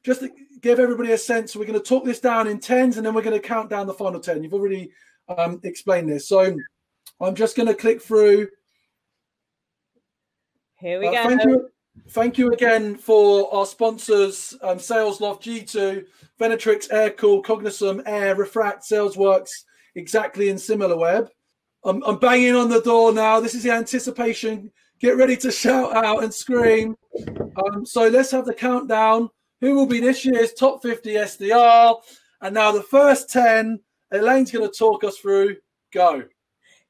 just to give everybody a sense, we're going to talk this down in tens, and then we're going to count down the final 10. You've already explained this. So I'm just going to click through. Here we go. Thank you again for our sponsors, SalesLoft, G2, Venatrix, Aircool, Cognism, Air, Refract, SalesWorks, Exactly, and SimilarWeb. I'm banging on the door now. This is the anticipation. Get ready to shout out and scream. So let's have the countdown. Who will be this year's top 50 SDR? And now the first 10, Elaine's going to talk us through. Go.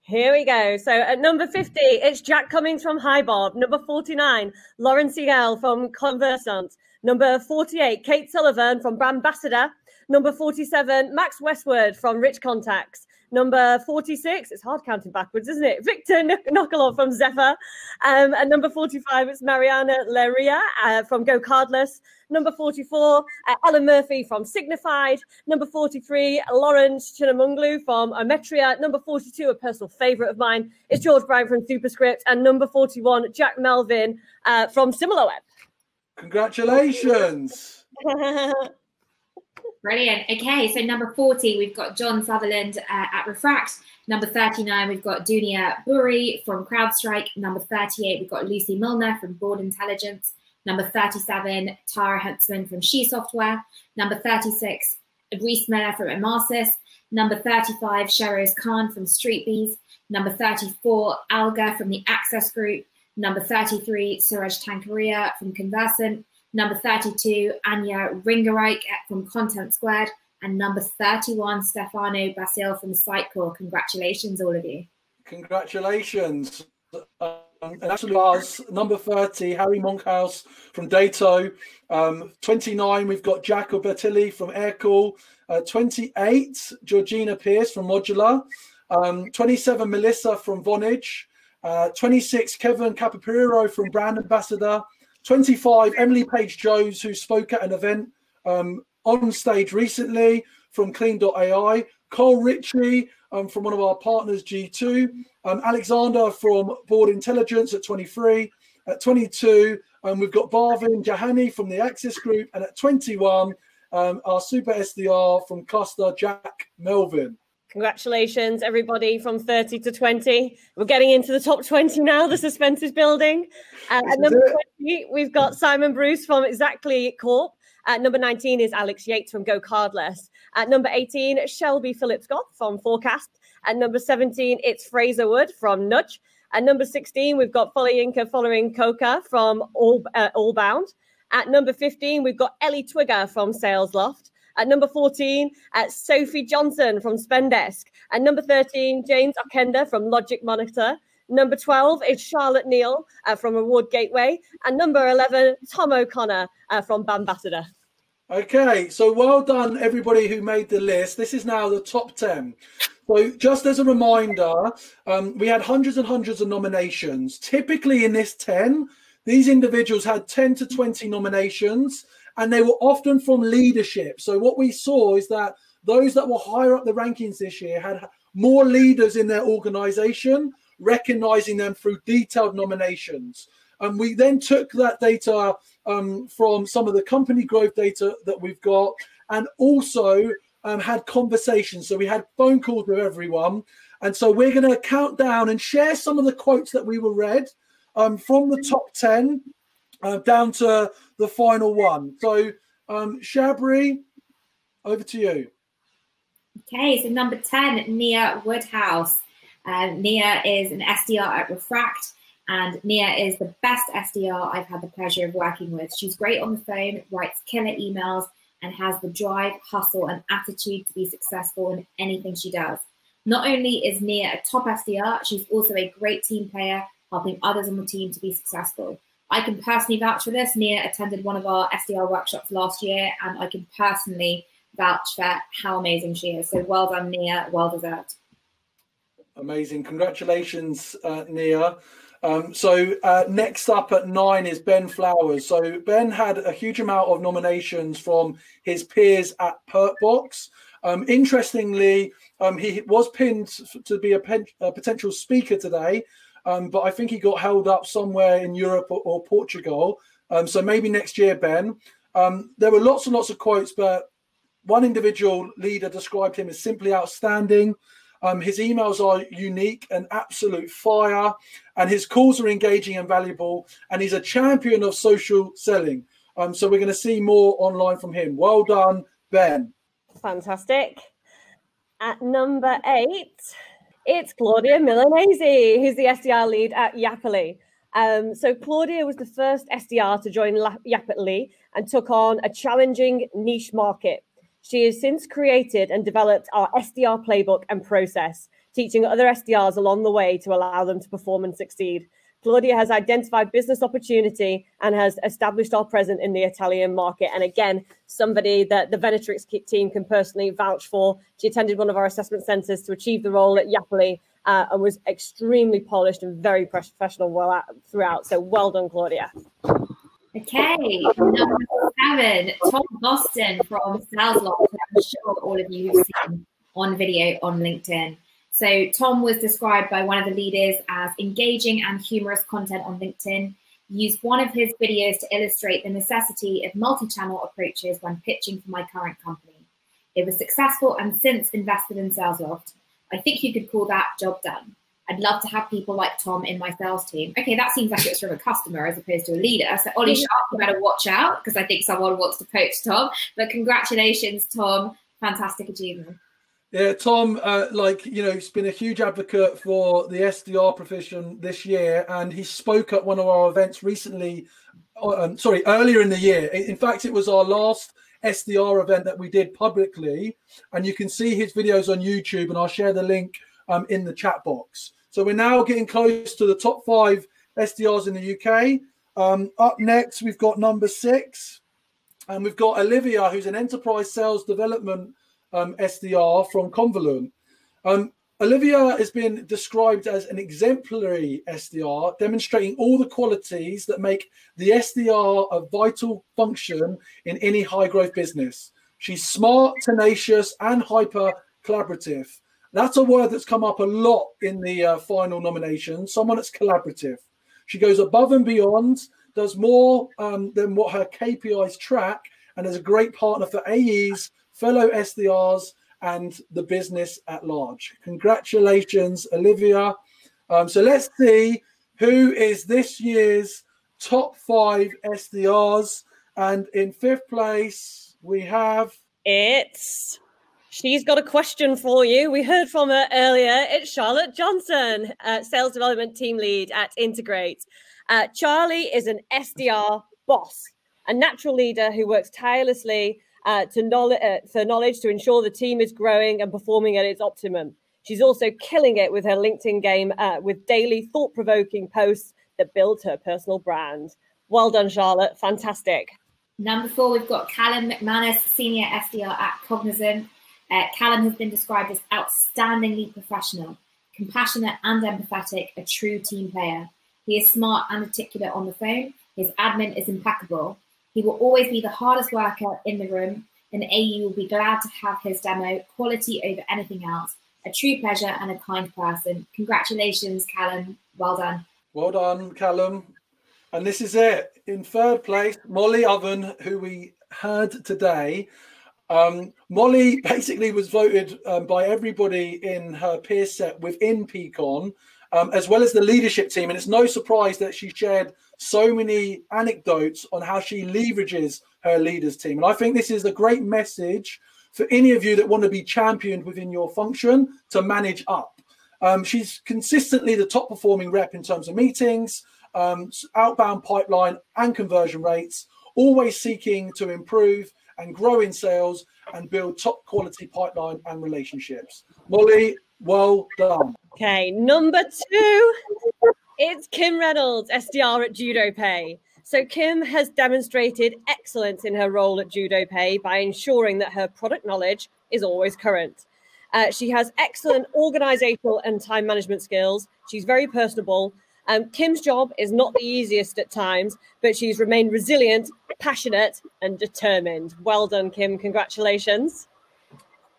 Here we go. So at number 50, it's Jack Cummings from Highbob. Number 49, Lauren Siegel from Conversant. Number 48, Kate Sullivan from Brambassador. Number 47, Max Westward from Rich Contacts. Number 46, it's hard counting backwards, isn't it? Victor Nokolov from Zephyr. And number 45, it's Mariana Leria from Go Cardless. Number 44, Ellen Murphy from Signified. Number 43, Lawrence Chinamunglu from Ometria. Number 42, a personal favourite of mine, is George Brown from Superscript. And number 41, Jack Melvin from SimilarWeb. Congratulations. Brilliant. Okay, so number 40, we've got John Sutherland at Refract. Number 39, we've got Dunia Buri from CrowdStrike. Number 38, we've got Lucy Milner from Board Intelligence. Number 37, Tara Huntsman from She Software. Number 36, Reese Miller from Emarsis. Number 35, Sheroz Khan from Street Bees. Number 34, Alga from the Access Group. Number 33, Suraj Tankaria from Conversant. Number 32, Anya Ringerike from Content Squared. And number 31, Stefano Basil from Sitecore. Congratulations, all of you. Congratulations. And actually ours, number 30, Harry Monkhouse from Dato. 29, we've got Jack Bertilli from Aircool. 28, Georgina Pierce from Modular. 27, Melissa from Vonage. 26, Kevin Capapiro from Brand Ambassador. 25, Emily Page-Jones, who spoke at an event on stage recently from Clean.ai. Cole Ritchie from one of our partners, G2. Alexander from Board Intelligence at 23. At 22, we've got Barvin Jahani from the Axis Group. And at 21, our Super SDR from Cluster, Jack Melvin. Congratulations, everybody from 30 to 20. We're getting into the top 20 now. The suspense is building. At number 20, we've got Simon Bruce from Exactly Corp. At number 19 is Alex Yates from Go Cardless. At number 18, Shelby Phillips-Scott from Forecast. At number 17, it's Fraser Wood from Nudge. At number 16, we've got Following Coca from Allbound. At number 15, we've got Ellie Twigger from SalesLoft. At number 14, Sophie Johnson from Spendesk. At number 13, James Okenda from Logic Monitor. Number 12 is Charlotte Neal from Reward Gateway. And number 11, Tom O'Connor from Bambassador. Okay, so well done, everybody who made the list. This is now the top 10. So just as a reminder, we had hundreds and hundreds of nominations. Typically in this 10, these individuals had 10 to 20 nominations, and they were often from leadership. So what we saw is that those that were higher up the rankings this year had more leaders in their organization, recognizing them through detailed nominations. And we then took that data from some of the company growth data that we've got, and also had conversations. So we had phone calls with everyone. And so we're going to count down and share some of the quotes that we were read from the top 10 down to the final one. So Shabri, over to you. Okay, so number 10, Nia Woodhouse. Nia is an SDR at Refract, and Nia is the best SDR I've had the pleasure of working with. She's great on the phone, writes killer emails, and has the drive, hustle, and attitude to be successful in anything she does. Not only is Nia a top SDR, she's also a great team player, helping others on the team to be successful. I can personally vouch for this. Nia attended one of our SDR workshops last year, and I can personally vouch for how amazing she is. So well done, Nia. Well deserved. Amazing. Congratulations, Nia. So next up at 9 is Ben Flowers. So Ben had a huge amount of nominations from his peers at Perkbox. Interestingly, he was pinned to be a potential speaker today, but I think he got held up somewhere in Europe or Portugal. So maybe next year, Ben. There were lots and lots of quotes, but one individual leader described him as simply outstanding. His emails are unique and absolute fire, and his calls are engaging and valuable, and he's a champion of social selling. So we're going to see more online from him. Well done, Ben. Fantastic. At number 8, it's Claudia Milanese, who's the SDR lead at Yapily. So Claudia was the first SDR to join Yapily and took on a challenging niche market. She has since created and developed our SDR playbook and process, teaching other SDRs along the way to allow them to perform and succeed. Claudia has identified business opportunity and has established our presence in the Italian market. And again, somebody that the Venetrix team can personally vouch for. She attended one of our assessment centres to achieve the role at Yapily and was extremely polished and very professional throughout. So well done, Claudia. Okay, number 7, Tom Boston from SalesLoft, I'm sure all of you have seen on video on LinkedIn. So Tom was described by one of the leaders as engaging and humorous content on LinkedIn. Used one of his videos to illustrate the necessity of multi-channel approaches when pitching for my current company. It was successful and since invested in SalesLoft. I think you could call that job done. I'd love to have people like Tom in my sales team. Okay, that seems like it was from a customer as opposed to a leader. So Ollie Sharp, you better watch out because I think someone wants to poach Tom. But congratulations, Tom. Fantastic achievement. Yeah, Tom, he's been a huge advocate for the SDR profession this year, and he spoke at one of our events recently, earlier in the year. In fact, it was our last SDR event that we did publicly, and you can see his videos on YouTube, and I'll share the link in the chat box. So we're now getting close to the top 5 SDRs in the UK. Up next, we've got number 6, and we've got Olivia, who's an enterprise sales development SDR from Convolent. Olivia has been described as an exemplary SDR, demonstrating all the qualities that make the SDR a vital function in any high-growth business. She's smart, tenacious, and hyper-collaborative. That's a word that's come up a lot in the final nomination, someone that's collaborative. She goes above and beyond, does more than what her KPIs track, and is a great partner for AEs, fellow SDRs, and the business at large. Congratulations, Olivia. So let's see who is this year's top 5 SDRs. And in 5th place, we have... She's got a question for you. We heard from her earlier. It's Charlotte Johnson, Sales Development Team Lead at Integrate. Charlie is an SDR boss, a natural leader who works tirelessly for knowledge to ensure the team is growing and performing at its optimum. She's also killing it with her LinkedIn game with daily thought-provoking posts that build her personal brand. Well done, Charlotte. Fantastic. Number 4, we've got Callum McManus, Senior SDR at Cognizant. Callum has been described as outstandingly professional, compassionate and empathetic, a true team player. He is smart and articulate on the phone. His admin is impeccable. He will always be the hardest worker in the room. An AE will be glad to have his demo, quality over anything else. A true pleasure and a kind person. Congratulations, Callum. Well done. Well done, Callum. And this is it. In 3rd place, Molly Oven, who we heard today. Molly basically was voted by everybody in her peer set within Peakon, as well as the leadership team. And it's no surprise that she shared so many anecdotes on how she leverages her leaders team. And I think this is a great message for any of you that want to be championed within your function to manage up. She's consistently the top performing rep in terms of meetings, outbound pipeline and conversion rates, always seeking to improve and grow in sales and build top quality pipeline and relationships. Molly, well done. Okay, number 2, it's Kim Reynolds, SDR at JudoPay. So Kim has demonstrated excellence in her role at JudoPay by ensuring that her product knowledge is always current. She has excellent organizational and time management skills. She's very personable. Kim's job is not the easiest at times, but she's remained resilient, passionate, and determined. Well done, Kim. Congratulations.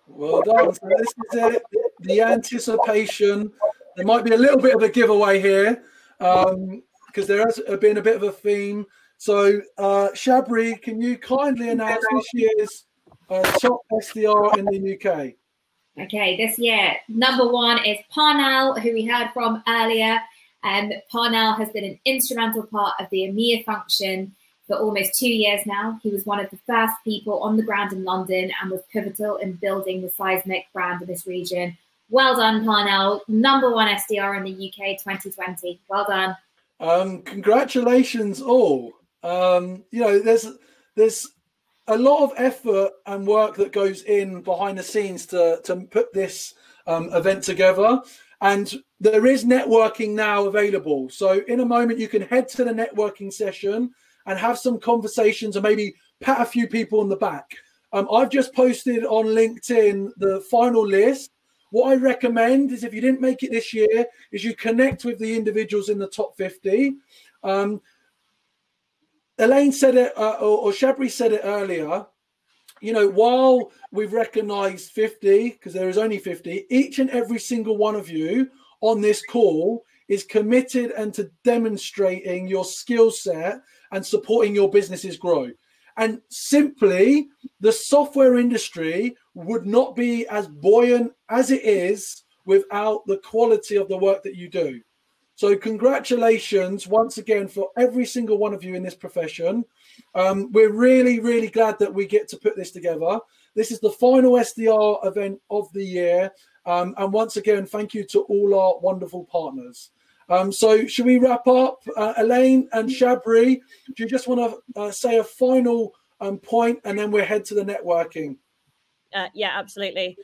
Well done. So this is it. The anticipation. There might be a little bit of a giveaway here because there has been a bit of a theme. So, Shabri, can you kindly announce this year's top SDR in the UK? Okay, this year, number 1 is Parnell, who we heard from earlier. Parnell has been an instrumental part of the EMEA function for almost 2 years now. He was one of the first people on the ground in London and was pivotal in building the seismic brand of this region. Well done, Parnell. Number 1 SDR in the UK 2020. Well done. Congratulations all. You know, there's a lot of effort and work that goes in behind the scenes to put this event together. And there is networking now available. So in a moment, you can head to the networking session and have some conversations and maybe pat a few people on the back. I've just posted on LinkedIn the final list. What I recommend is, if you didn't make it this year, is you connect with the individuals in the top 50. Elaine said it, or Shabri said it earlier. You know, while we've recognized 50, because there is only 50, each and every single one of you on this call is committed and to demonstrating your skill set and supporting your businesses grow. And simply, the software industry would not be as buoyant as it is without the quality of the work that you do. So congratulations once again for every single one of you in this profession. We're really, really glad that we get to put this together. This is the final SDR event of the year. And once again, thank you to all our wonderful partners. So should we wrap up? Elaine and Shabri, do you just want to say a final point, and then we'll head to the networking? Yeah, absolutely.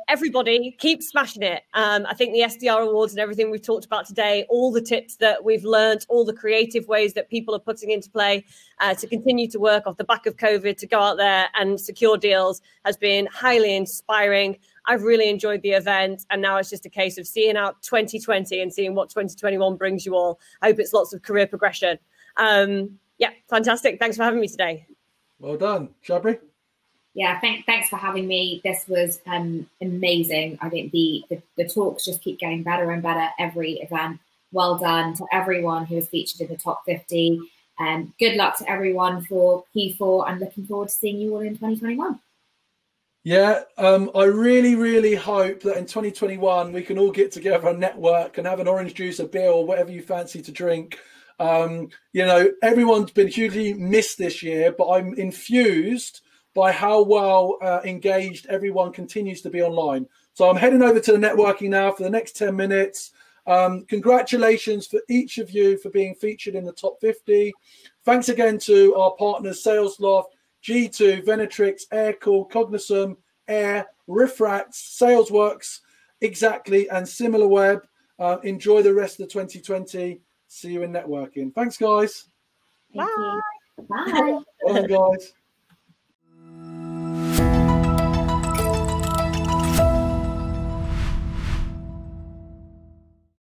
Everybody keep smashing it. I think the SDR Awards and everything we've talked about today, all the tips that we've learned, all the creative ways that people are putting into play to continue to work off the back of COVID, to go out there and secure deals, has been highly inspiring. I've really enjoyed the event, and now it's just a case of seeing out 2020 and seeing what 2021 brings you all. I hope it's lots of career progression. Yeah, fantastic. Thanks for having me today. Well done. Shabri? Yeah, thanks for having me. This was amazing. I think the talks just keep getting better and better every event. Well done to everyone who was featured in the top 50. Good luck to everyone for Q4, and looking forward to seeing you all in 2021. Yeah, I really, really hope that in 2021 we can all get together and network and have an orange juice, a beer, or whatever you fancy to drink. You know, everyone's been hugely missed this year, but I'm infused by how well engaged everyone continues to be online. So I'm heading over to the networking now for the next 10 minutes. Congratulations for each of you for being featured in the top 50. Thanks again to our partners, SalesLoft, G2, Venetrix, Aircall, Cognism, Air, Refract, Salesworks, Exactly, and SimilarWeb. Enjoy the rest of 2020. See you in networking. Thanks, guys. Thank you. Bye. Bye, guys.